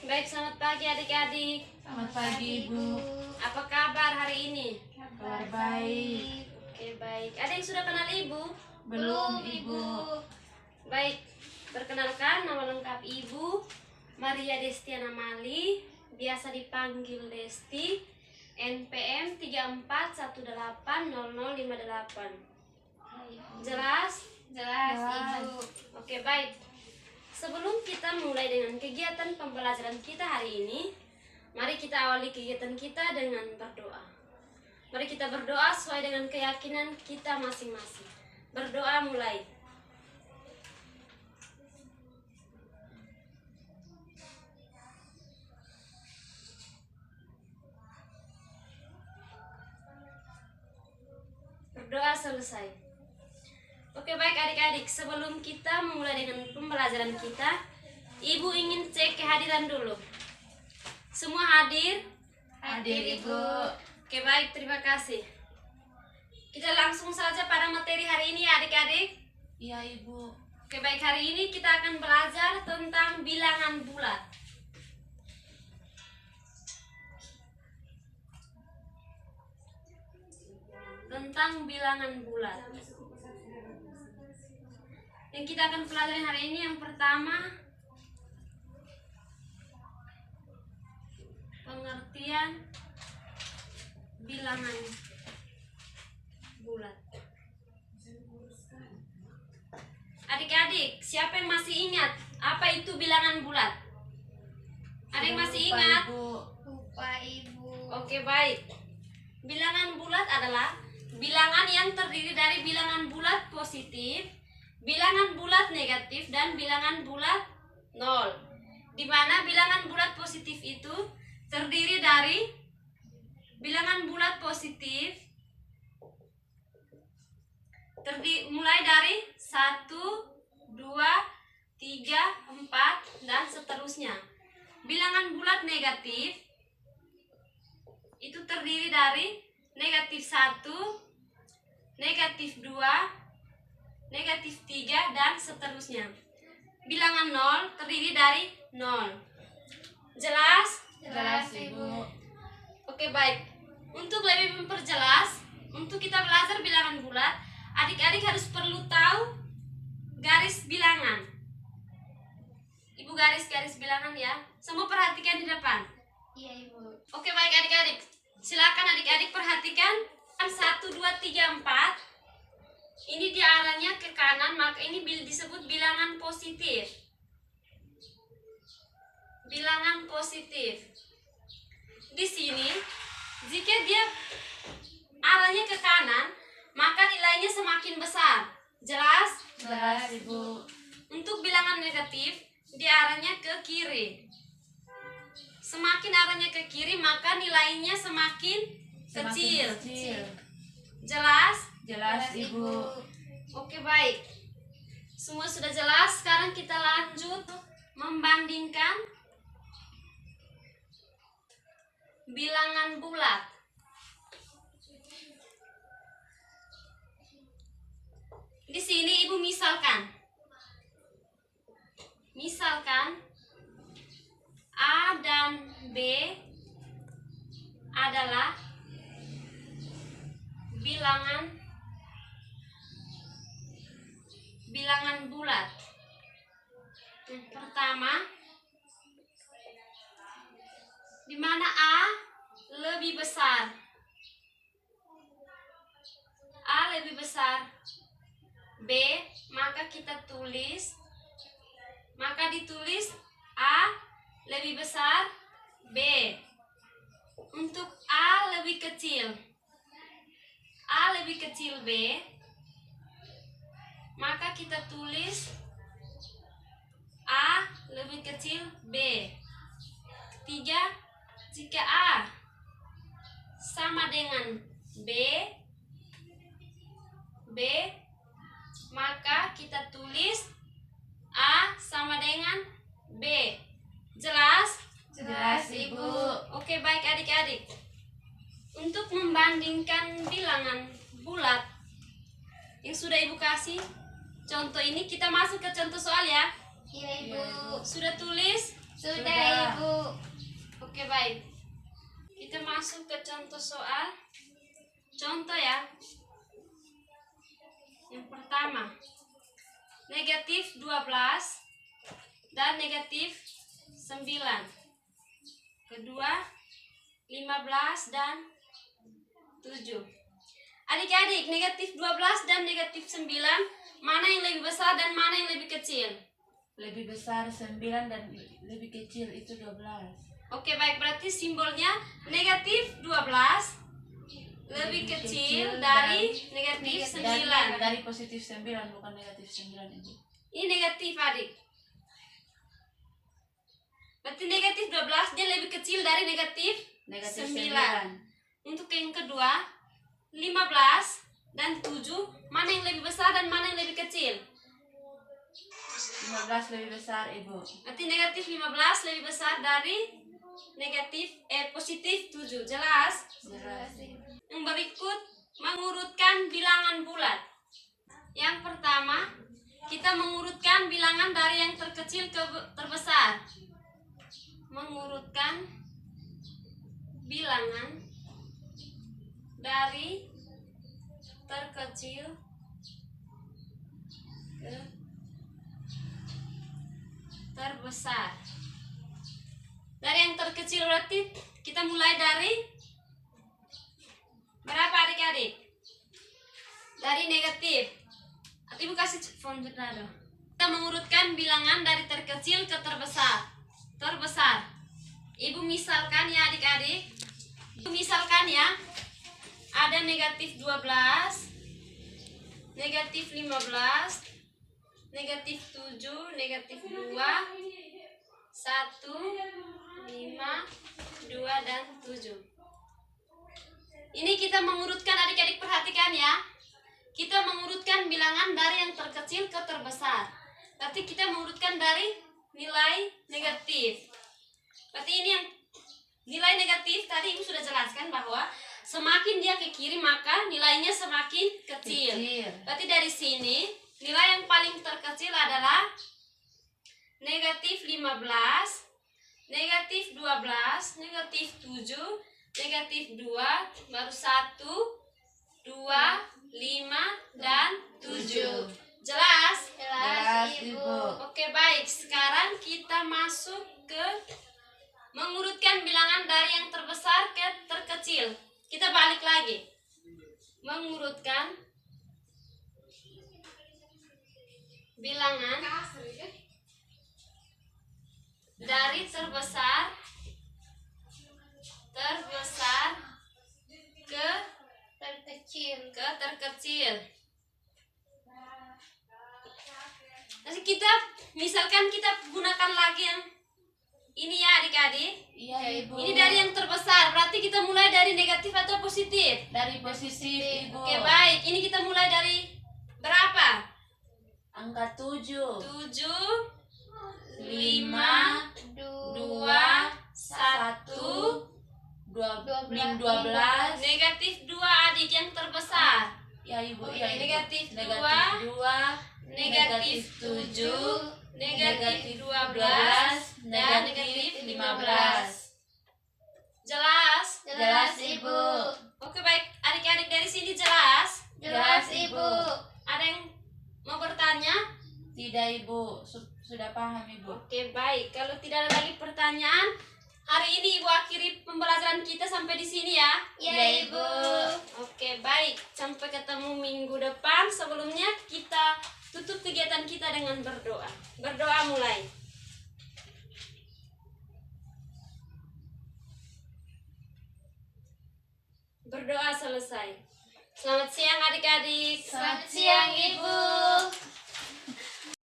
Baik, selamat pagi adik-adik. Selamat pagi, Ibu. Apa kabar hari ini? Kabar baik. Oke, baik. Ada yang sudah kenal Ibu? Belum, Ibu. Baik, perkenalkan nama lengkap Ibu Maria Destiana Mali, biasa dipanggil Desti, NPM 34180058. Jelas? Jelas. Ibu. Oke, baik. Sebelum kita mulai dengan kegiatan pembelajaran kita hari ini, mari kita awali kegiatan kita dengan berdoa. Mari kita berdoa sesuai dengan keyakinan kita masing-masing. Berdoa mulai. Berdoa selesai. Oke, baik adik-adik, sebelum kita memulai dengan pembelajaran kita, Ibu ingin cek kehadiran dulu. Semua hadir? Hadir, Ibu. Oke, baik, terima kasih. Kita langsung saja pada materi hari ini adik-adik. Iya, Ibu. Oke, baik, hari ini kita akan belajar tentang bilangan bulat. Tentang bilangan bulat. Yang kita akan pelajari hari ini yang pertama, pengertian bilangan bulat. Adik-adik, siapa yang masih ingat apa itu bilangan bulat? Ada yang masih ingat? Lupa, Ibu. Oke, baik. Bilangan bulat adalah bilangan yang terdiri dari bilangan bulat positif, bilangan bulat negatif, dan bilangan bulat 0. Di mana bilangan bulat positif itu terdiri dari bilangan bulat positif mulai dari 1, 2, 3, 4, dan seterusnya. Bilangan bulat negatif itu terdiri dari negatif 1, negatif 2, negatif 3, dan seterusnya. Bilangan 0 terdiri dari 0. Jelas? Jelas, Ibu. Oke, baik. Untuk lebih memperjelas, untuk kita belajar bilangan bulat, adik-adik harus perlu tahu garis bilangan. Ibu garis-garis bilangan ya. Semua perhatikan di depan. Iya, Ibu. Oke, baik adik-adik. Silakan adik-adik perhatikan 1, 2, 3, 4. Ini dia arahnya ke kanan, maka ini disebut bilangan positif. Bilangan positif. Di sini, jika dia arahnya ke kanan, maka nilainya semakin besar. Jelas? Jelas, Ibu. Untuk bilangan negatif, dia arahnya ke kiri. Semakin arahnya ke kiri, maka nilainya semakin kecil. Jelas? Jelas, Ibu. Oke, baik. Semua sudah jelas. Sekarang kita lanjut membandingkan bilangan bulat. Di sini Ibu misalkan A dan B adalah bilangan bulat. Pertama, di mana A lebih besar. A lebih besar B, maka ditulis A lebih besar B. Untuk A lebih kecil B, maka kita tulis A lebih kecil B. Ketiga, jika A sama dengan B, maka kita tulis A sama dengan B. Jelas? Jelas, Ibu. Oke, baik adik-adik. Untuk membandingkan bilangan bulat yang sudah Ibu kasih contoh ini, kita masuk ke contoh soal ya. Iya, Ibu. Sudah tulis? Sudah, Ibu. Oke, baik. Kita masuk ke contoh soal. Contoh ya. Yang pertama, negatif 12 dan negatif 9. Kedua, 15 dan 7. Adik-adik, negatif 12 dan negatif 9, mana yang lebih besar dan mana yang lebih kecil? Lebih besar 9 dan lebih kecil itu 12. Oke, baik, berarti simbolnya negatif 12 lebih kecil dari negatif 9. Dari positif 9 bukan negatif 9 Ibu. Ini negatif, adik. Berarti negatif 12 dia lebih kecil dari negatif Negatif 9. Untuk yang kedua, 15 dan 7, mana yang lebih besar dan mana yang lebih kecil? 15 lebih besar Ibu. Berarti negatif 15 lebih besar dari positif 7. Jelas? Jelas. Yang berikut, mengurutkan bilangan bulat. Yang pertama, kita mengurutkan bilangan dari yang terkecil ke terbesar. Mengurutkan bilangan dari terkecil ke terbesar. Dari yang terkecil berarti kita mulai dari berapa, adik-adik? Dari negatif. Ibu kasih font dulu. Kita mengurutkan bilangan dari terkecil ke terbesar. Terbesar. Ibu misalkan ya, adik-adik. Ibu misalkan ya, ada negatif 12, negatif 15, negatif 7, negatif 2, 1, 5, 2, dan 7. Ini kita mengurutkan, adik-adik perhatikan ya. Kita mengurutkan bilangan dari yang terkecil ke terbesar. Berarti kita mengurutkan dari nilai negatif. Berarti ini yang nilai negatif tadi Ibu sudah jelaskan bahwa semakin dia ke kiri maka nilainya semakin kecil. Berarti dari sini nilai yang paling terkecil adalah negatif 15, negatif 12, negatif 7, negatif 2, baru 1, 2, 5, dan 7. Jelas? Jelas Ibu. Oke, baik. Sekarang kita masuk ke mengurutkan bilangan dari yang terbesar ke terkecil. Kita balik lagi. Mengurutkan bilangan dari terbesar ke terkecil. Nanti kita misalkan kita gunakan lagi yang ini ya, adik-adik. Iya Ibu. Ini dari yang terbesar, berarti kita mulai dari negatif atau positif? Dari positif Ibu. Oke, baik. Ini kita mulai dari berapa? Angka 7. 7, 5, 2, 1, 12. negatif 2, adik, yang terbesar. Ya Ibu, ya Ibu. Negatif 2, negatif 7, negatif 12, dan negatif 15. Jelas? Jelas Ibu. Oke, baik. Adik-adik dari sini jelas? Jelas Ibu. Ada yang mau bertanya? Tidak Ibu, sudah paham Ibu. Oke, baik. Kalau tidak ada lagi pertanyaan, hari ini Ibu akhiri pembelajaran kita sampai di sini ya. Iya Ibu. Oke, baik. Sampai ketemu minggu depan. Sebelumnya kita tutup kegiatan kita dengan berdoa. Berdoa mulai. Berdoa selesai. Selamat siang adik-adik. Selamat siang Ibu.